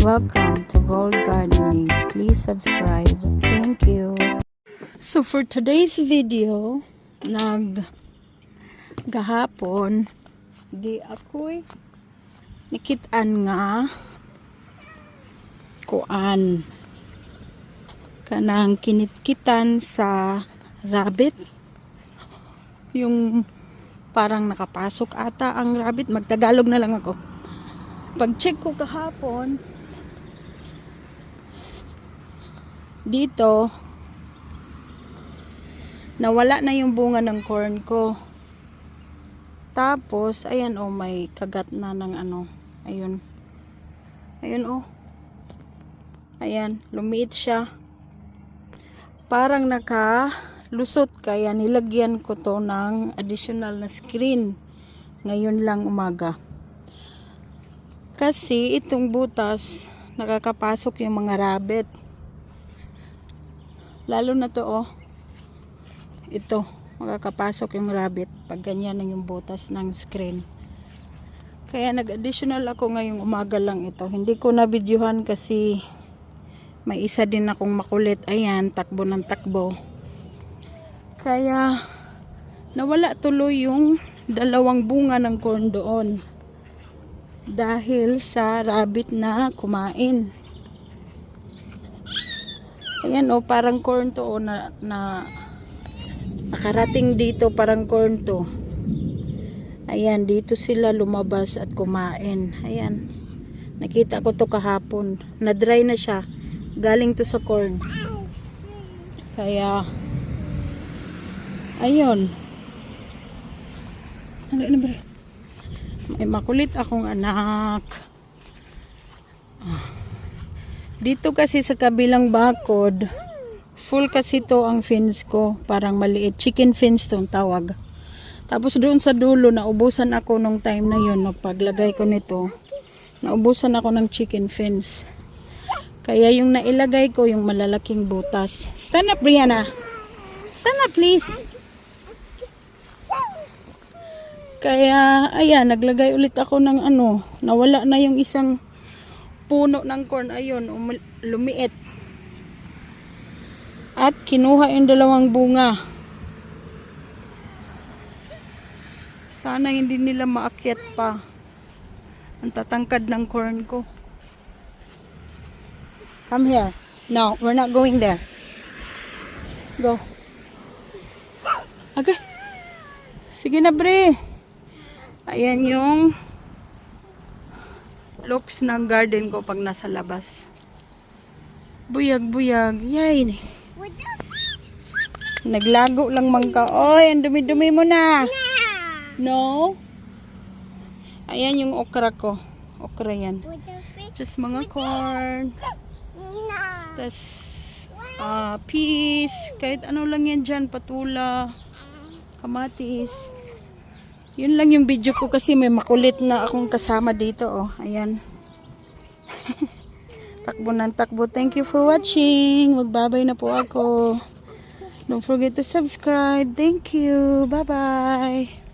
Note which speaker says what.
Speaker 1: Welcome to Gold Gardening. Please subscribe. Thank you. So for today's video, gahapon di ako'y nikitaan nga kuan kanang kinitkitan sa rabbit, yung parang nakapasok ata ang rabbit. Magtagalog na lang ako. Pag check ko kahapon dito, nawala na yung bunga ng corn ko. Tapos ayan, oh, may kagat na ng ano, ayun, ayun, oh, ayan, lumiit siya, parang nakalusot, kaya nilagyan ko to ng additional na screen ngayon lang umaga, kasi itong butas nakakapasok yung mga rabbit, lalo na to, oh, ito, makakapasok yung rabbit pag ganyan na yung butas ng screen. Kaya nag-additional ako ngayong umaga lang ito. Hindi ko na videohan kasi may isa din akong makulit. Ayan, takbo ng takbo. Kaya nawala tuloy yung dalawang bunga ng corn doon dahil sa rabbit na kumain. Ayan, oh, parang corn to, oh, na nakarating dito, parang corn to. Ayan, dito sila lumabas at kumain. Ayan, nakita ko to kahapon, na dry na siya, galing to sa corn. Kaya ayun, may makulit akong anak dito kasi sa kabilang bakod. Full kasi to ang fence ko, parang maliit, chicken fence to ang tawag. Tapos doon sa dulo, naubusan ako nung time na yun, paglagay ko nito, naubusan ako ng chicken fence. Kaya yung nailagay ko, yung malalaking butas. Stand up, Brianna. Stand up, please. Kaya, ayan, naglagay ulit ako ng ano, nawala na yung isang puno ng corn, ayun, lumiit. At kinuha yung dalawang bunga. Sana hindi nila maakyat pa. Ang tatangkad ng corn ko. Come here. No, we're not going there. Go. Okay. Sige na, Bre. Ayan yung looks ng garden ko pag nasa labas. Buyag-buyag. Yay. Naglago lang man ka. Oy, ang dumi-dumi mo na. No? Ayan yung okra ko. Okra yan. Just mga corn. Tapos, peas. Kahit ano lang yan dyan. Patula. Kamatis. Yun lang yung video ko kasi may makulit na akong kasama dito. Oh, ayan. Takbo ng takbo. Thank you for watching. Magbabay na po ako. Don't forget to subscribe. Thank you. Bye-bye.